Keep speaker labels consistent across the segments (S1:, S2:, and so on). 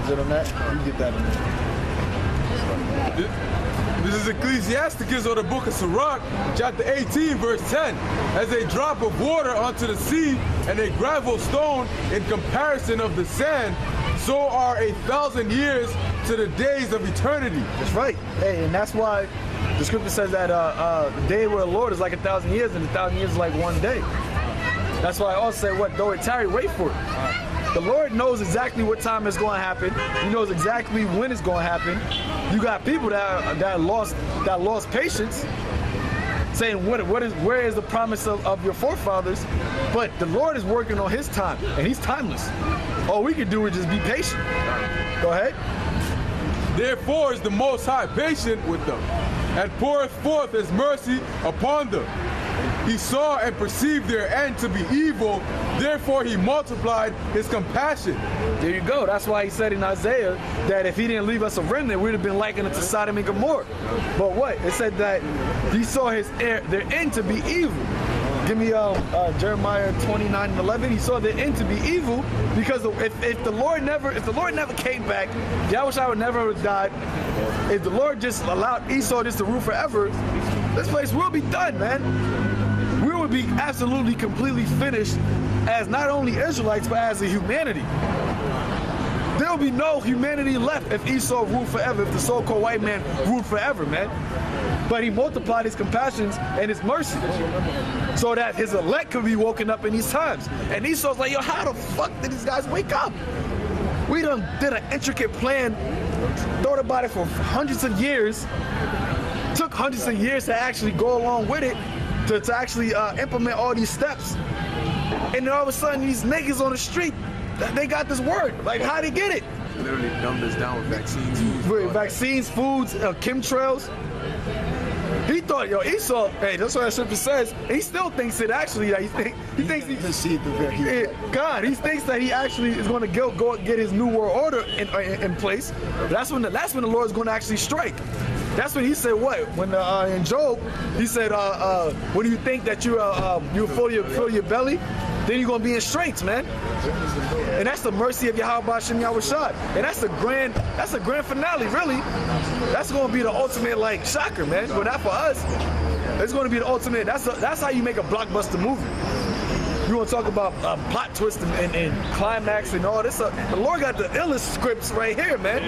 S1: legit on that. You get that in there.
S2: This is Ecclesiasticus, or the book of Sirach, chapter 18, verse 10. As a drop of water onto the sea and a gravel stone in comparison of the sand, so are 1,000 years to the days of eternity.
S1: That's right. Hey, and that's why the scripture says that the day with the Lord is like 1,000 years, and 1,000 years is like one day. That's why I also say, what, though it tarry, wait for it. The Lord knows exactly what time it's going to happen. He knows exactly when it's going to happen. You got people that lost patience, saying, where is the promise of your forefathers? But the Lord is working on his time, and he's timeless. All we can do is just be patient. Go ahead.
S2: Therefore is the Most High patient with them, and poureth forth his mercy upon them. He saw and perceived their end to be evil, therefore he multiplied his compassion.
S1: There you go. That's why he said in Isaiah that if he didn't leave us a remnant, we'd have been likened to Sodom and Gomorrah. But what? It said that he saw their end to be evil. Give me Jeremiah 29:11. He saw their end to be evil because if the Lord never came back, Yahawashi would never have died. If the Lord just allowed Esau just to rule forever, this place will be done, man. We would be absolutely completely finished as not only Israelites, but as a humanity. There will be no humanity left if Esau ruled forever, if the so-called white man ruled forever, man. But he multiplied his compassions and his mercy so that his elect could be woken up in these times. And Esau's like, yo, how the fuck did these guys wake up? We done did an intricate plan, thought about it for hundreds of years, took hundreds of years to actually go along with it, to actually implement all these steps. And then all of a sudden, these niggas on the street, they got this word. Like, how'd they get it?
S3: Literally dumbed us down with vaccines.
S1: Vaccines, foods, chemtrails. He thought, yo, Esau, hey, that's what that scripture says. He still thinks it actually, he thinks he thinks that he actually is going to go get his new world order in place. But that's when the Lord is going to actually strike. That's when he said what? When in Job, he said, when you think that you fill your belly, then you're gonna be in straits, man. And that's the mercy of Yahawah Shem Yahawashi. And that's a grand finale, really. That's gonna be the ultimate like shocker, man. But not for us. It's gonna be the ultimate. That's how you make a blockbuster movie. You want to talk about plot twist and climax and all this? The Lord got the illest scripts right here, man.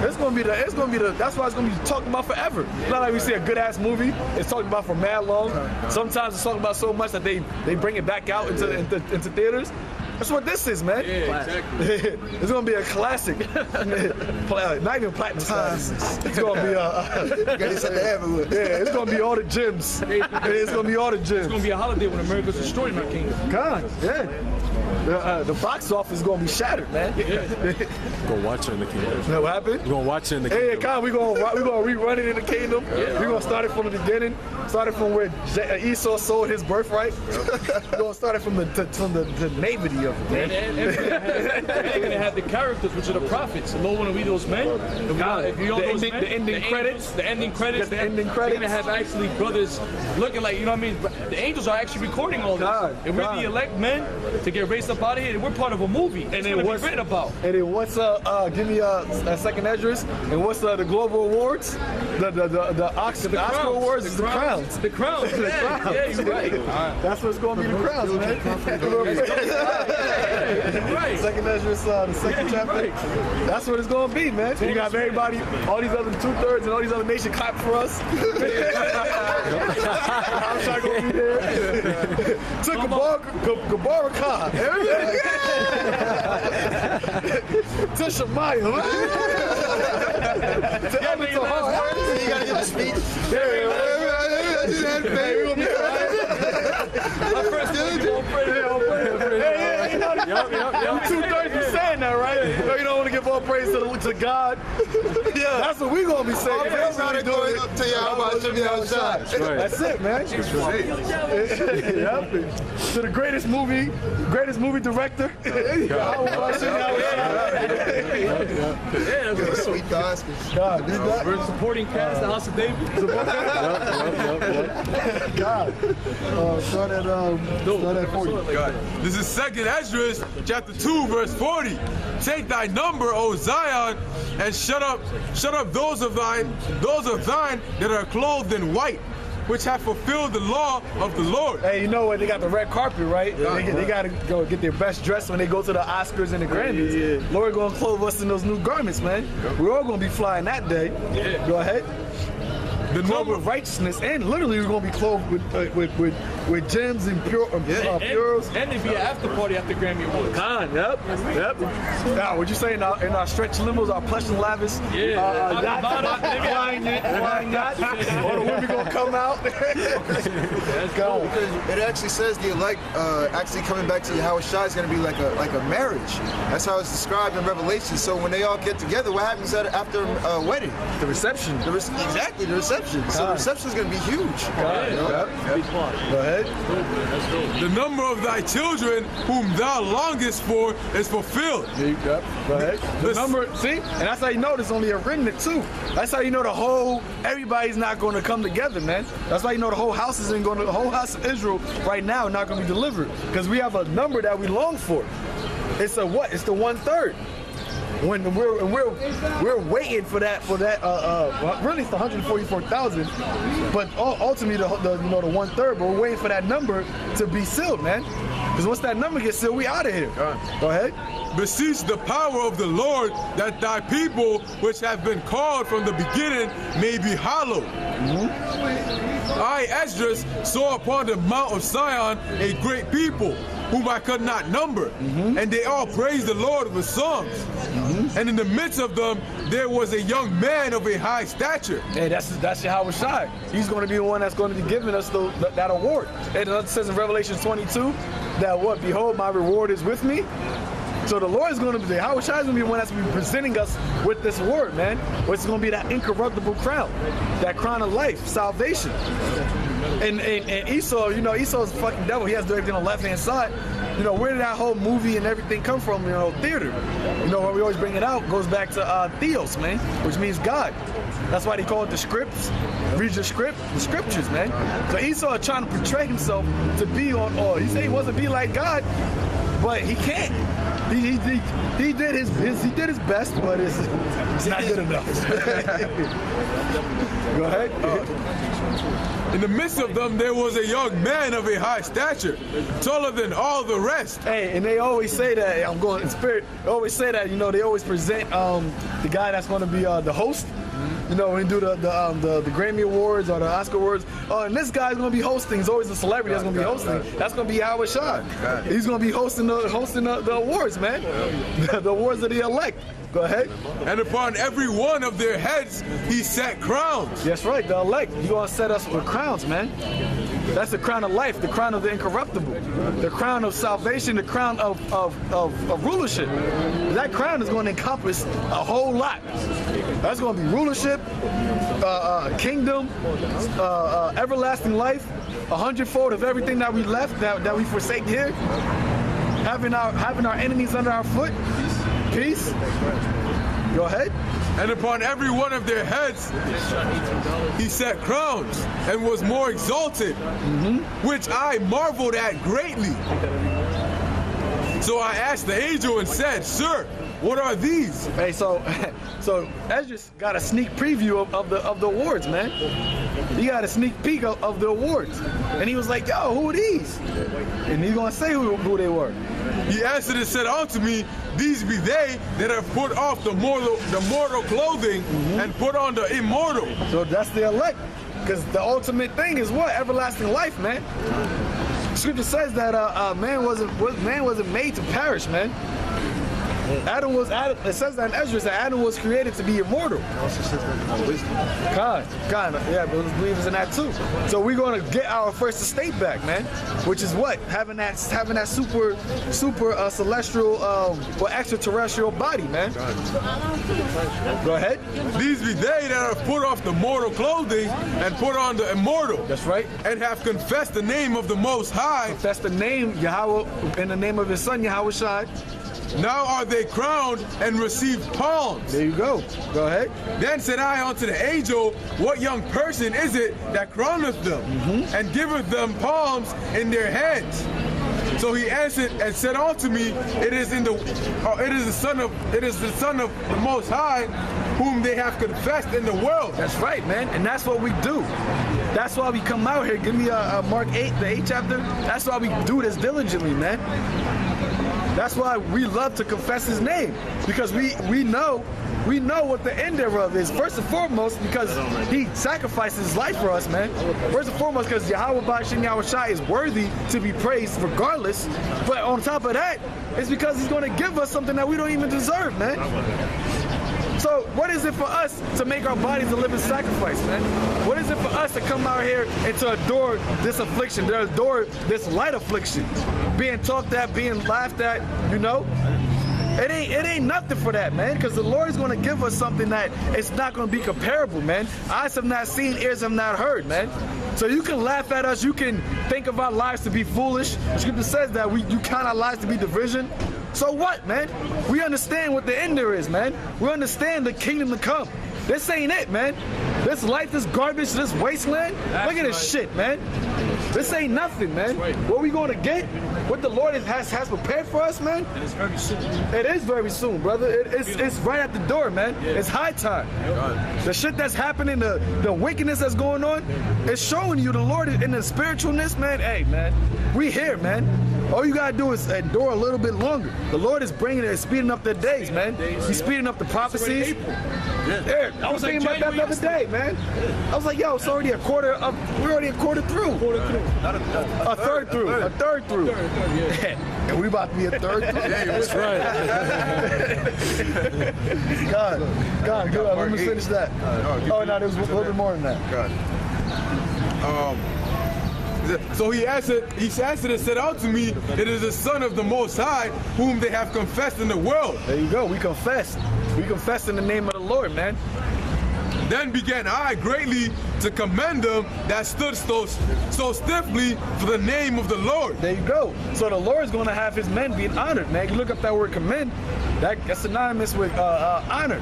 S1: It's gonna be the. That's why it's gonna be talked about forever. It's not like we see a good ass movie. It's talked about for mad long. Sometimes it's talked about so much that they bring it back out into theaters. That's what this is, man.
S2: Yeah, exactly.
S1: It's gonna be a classic. Not even platinum status. It's gonna be it's gonna be all the gems. It's gonna be all the gems.
S4: It's gonna be a holiday when America's destroyed my kingdom.
S1: God, yeah. The box office is gonna be shattered, man.
S5: Go watch it in the kingdom.
S1: You know what happened?
S5: We're gonna watch it in the kingdom.
S1: Hey, Khan, we're gonna rerun it in the kingdom. We're gonna start it from the beginning. Started from where Esau sold his birthright. We're gonna start it from the naivety of it, man.
S4: And they're gonna have the characters, which are the prophets. The Lord wanna read those men. The ending credits. They're gonna have actually brothers looking like, you know what I mean? The angels are actually recording all this. And we're the elect men to get raised up out of here. And we're part of a movie. And then what's written about?
S1: And then what's give me a second address. And what's the global awards? The Oscar awards is the crowns.
S4: The crowns. Yeah, you're right.
S1: That's what's gonna be the crowns, man.
S4: Right.
S1: Second address, the second chapter.
S4: Right.
S1: That's what it's gonna be, man. You got everybody, all these other 2/3 and all these other nations clap for us. I'm trying to go be there. To Gabara Khan. To Shemaiah. To Everton Hart.
S3: You gotta give a speech.
S1: Yep. 2/3 be saying that, right? No, you don't want to give all praise to God. Yeah, that's what we gonna be saying.
S3: That's how they doing it to Yahawah Shem Yahawashi.
S1: That's it, man. Yep. To the greatest movie director. Yahawah Shem Yahawashi.
S3: Sweet gospel.
S4: We're supporting cast, the House of David.
S1: God. Start at 40.
S2: God. This is second Esdras, chapter 2, verse 40. Take thy number, O Zion, and shut up those of thine that are clothed in white, which have fulfilled the law of the Lord.
S1: Hey, you know what? They got the red carpet, right? They got to go get their best dress when they go to the Oscars and the Grammys. Lord going to clothe us in those new garments, man. We're all going to be flying that day. Go ahead. The number of righteousness, and literally we're going to be clothed with gems and pures.
S4: And there'd be an after party after Grammy Awards.
S1: Yep. Now, what you say in our stretch limos, our plush and lavish, flying yachts, all the women gonna come out. Let's go.
S3: It actually says the elect actually coming back to Yahawashi is going to be like a marriage. That's how it's described in Revelation. So when they all get together, what happens after a wedding?
S1: The reception.
S3: Exactly, the reception. So the reception is going to be huge.
S1: Go ahead.
S2: The number of thy children whom thou longest for is fulfilled.
S1: Go ahead. The number, see? And that's how you know there's only a remnant too. That's how you know everybody's not going to come together, man. That's how you know the whole house of Israel right now not going to be delivered. Because we have a number that we long for. It's the 1/3. When we're waiting for that really it's the 144,000, but ultimately the 1/3. But we're waiting for that number to be sealed, man. Because once that number gets sealed, we out of here. Go ahead.
S2: Beseech the power of the Lord, that thy people which have been called from the beginning may be hallowed. I, Esdras, saw upon the mount of Zion a great people, whom I could not number, and they all praised the Lord with songs. And in the midst of them, there was a young man of a high stature.
S1: Hey, that's Yahawashi. He's going to be the one that's going to be giving us that award. And it says in Revelation 22 that what? Behold, my reward is with me. So the Lord is going to be, Yahawashi is going to be the one that's going to be presenting us with this award, man. Which is going to be that incorruptible crown, that crown of life, salvation. And Esau, Esau's a fucking devil. He has to do everything on the left-hand side. Where did that whole movie and everything come from? Theater. What we always bring it out goes back to Theos, man, which means God. That's why they call it the scripts. Read the scriptures, man. So Esau is trying to portray himself to be on all. He said he wants to be like God, but he can't. He did his best, but it's not good enough. Go ahead.
S2: In the midst of them, there was a young man of a high stature, taller than all the rest.
S1: Hey, and they always say that, I'm going in spirit, they always say that, they always present the guy that's going to be the host. When you do the Grammy Awards or the Oscar Awards, and this guy's gonna be hosting. He's always a celebrity that's gonna be hosting. That's gonna be Yahawashi. He's gonna be hosting the awards, man. The awards of the elect. Go ahead.
S2: And upon every one of their heads he set crowns.
S1: That's right, the elect. He's gonna set us with crowns, man. That's the crown of life, the crown of the incorruptible, the crown of salvation, the crown of rulership. That crown is going to encompass a whole lot. That's going to be rulership, kingdom, everlasting life, 100-fold of everything that we left, that we forsake here, having our enemies under our foot, peace. Go ahead.
S2: And upon every one of their heads he set crowns, and was more exalted, which I marveled at greatly. So I asked the angel and said, Sir, what are these?
S1: Hey, so Esdras got a sneak preview of the awards, man. He got a sneak peek of the awards. And he was like, yo, who are these? And he's going to say who they were.
S2: He answered and said unto me, These be they that have put off the mortal clothing and put on the immortal.
S1: So that's the elect. Because the ultimate thing is what? Everlasting life, man. Scripture says that man wasn't made to perish, man. It says that in Ezra that Adam was created to be immortal. Kind of, yeah, but believers in that too. So we're gonna get our first estate back, man. Which is what? Having that super celestial or extraterrestrial body, man. Go ahead.
S2: These be they that have put off the mortal clothing and put on the immortal.
S1: That's right.
S2: And have confessed the name of the Most High.
S1: Confessed the name Yahawah in the name of His Son Yahawashi.
S2: Now are they crowned and received palms.
S1: There you go. Go ahead.
S2: Then said I unto the angel, What young person is it that crowneth them and giveth them palms in their heads? So he answered and said unto me, it is the Son of the Most High, whom they have confessed in the world.
S1: That's right, man. And that's what we do. That's why we come out here. Give me Mark 8, the 8th chapter. That's why we do this diligently, man. That's why we love to confess his name, because we know what the end thereof is. First and foremost, because he sacrificed his life for us, man. First and foremost, because Yahawashi is worthy to be praised regardless. But on top of that, it's because he's going to give us something that we don't even deserve, man. So what is it for us to make our bodies a living sacrifice, man? What is it for us to come out here and to adore this affliction, to adore this light affliction? Being talked at, being laughed at, you know? It ain't nothing for that, man, because the Lord is going to give us something that it's not going to be comparable, man. Eyes have not seen, ears have not heard, man. So you can laugh at us, you can think of our lives to be foolish. The scripture says that you count our lives to be division. So what, man? We understand what the end there is, man. We understand the kingdom to come. This ain't it, man. This life, this garbage, this wasteland. Look at this shit, man. This ain't nothing, man. What we going to get? What the Lord has prepared for us, man?
S4: And it's very soon.
S1: It is very soon, brother. It's right at the door, man. It's high time. The shit that's happening, the wickedness that's going on, it's showing you the Lord in the spiritualness, man. Hey, man, we here, man. All you gotta do is endure a little bit longer. The Lord is bringing it, speeding up the days, man. He's speeding up the prophecies. Yeah, I was thinking about that the other day, man. I was like, yo, it's already we're already a quarter through. A third through. A third through. And we about to be a third through.
S5: That's right.
S1: God, good. Let me finish that. Oh, no, there was a little bit more than that.
S2: God. So he answered and said unto me, it is the Son of the Most High, whom they have confessed in the world.
S1: There you go. We confess. We confess in the name of the Lord, man.
S2: Then began I greatly to commend them that stood so stiffly for the name of the Lord.
S1: There you go. So the Lord is going to have his men being honored, man. You look up that word commend, that's synonymous with honor.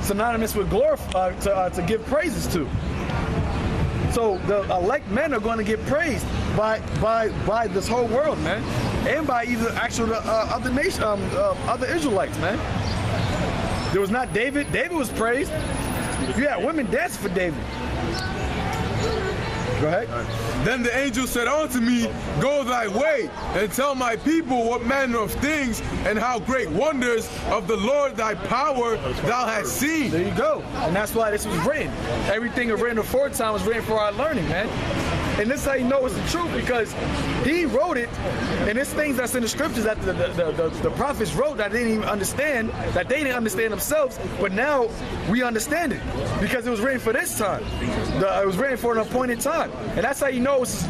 S1: Synonymous with glorify, to give praises to. So the elect men are going to get praised by this whole world, man, and by either actual other Israelites, man. There was not David. David was praised. You had women dancing for David. Go ahead.
S2: Then the angel said unto me, go thy way, and tell my people what manner of things and how great wonders of the Lord thy power thou hast seen.
S1: There you go. And that's why this was written. Everything written aforetime was written for our learning, man. And this is how you know it's the truth, because he wrote it, and it's things that's in the scriptures that the prophets wrote that they didn't even understand, that they didn't understand themselves, but now we understand it, because it was written for this time. It was written for an appointed time. And that's how you know it's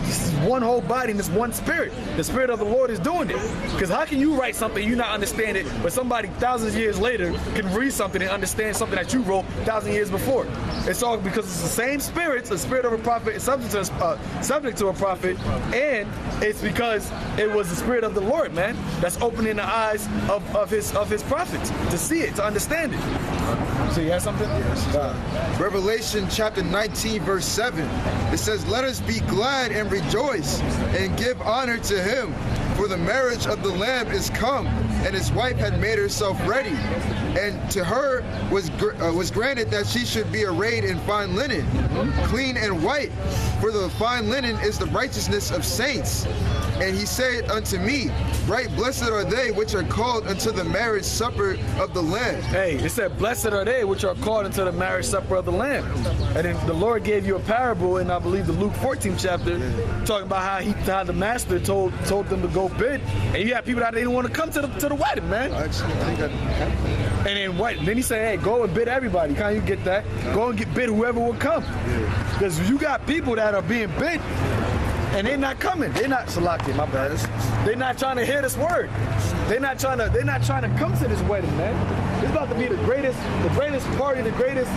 S1: one whole body and it's one spirit. The Spirit of the Lord is doing it. Because how can you write something, you not understand it, but somebody thousands of years later can read something and understand something that you wrote 1,000 years before? It's all because it's the same spirit. The spirit of a prophet is subject to a prophet, and it's because it was the Spirit of the Lord, man, that's opening the eyes of his prophets to see it, to understand it. So you have something?
S3: Revelation chapter 19, verse 7. It says, let us be glad and rejoice and give honor to him, for the marriage of the Lamb is come, and his wife had made herself ready. And to her was granted that she should be arrayed in fine linen, clean and white, for the fine linen is the righteousness of saints. And he said unto me, right blessed are they which are called unto the marriage supper of the Lamb.
S1: Hey, it said, blessed are they which are called unto the marriage supper of the Lamb. And then the Lord gave you a parable in, I believe, the Luke 14th chapter, talking about how the master told them to go bid. And you had people that didn't want to come to the wedding, man. And then he said, hey, go and bid everybody. Can't you get that? Go and bid whoever will come. Because you got people that are being bid, and they're not coming. They're not selected, my bad. They're not trying to hear this word. They're not trying to come to this wedding, man. It's about to be the greatest party, the greatest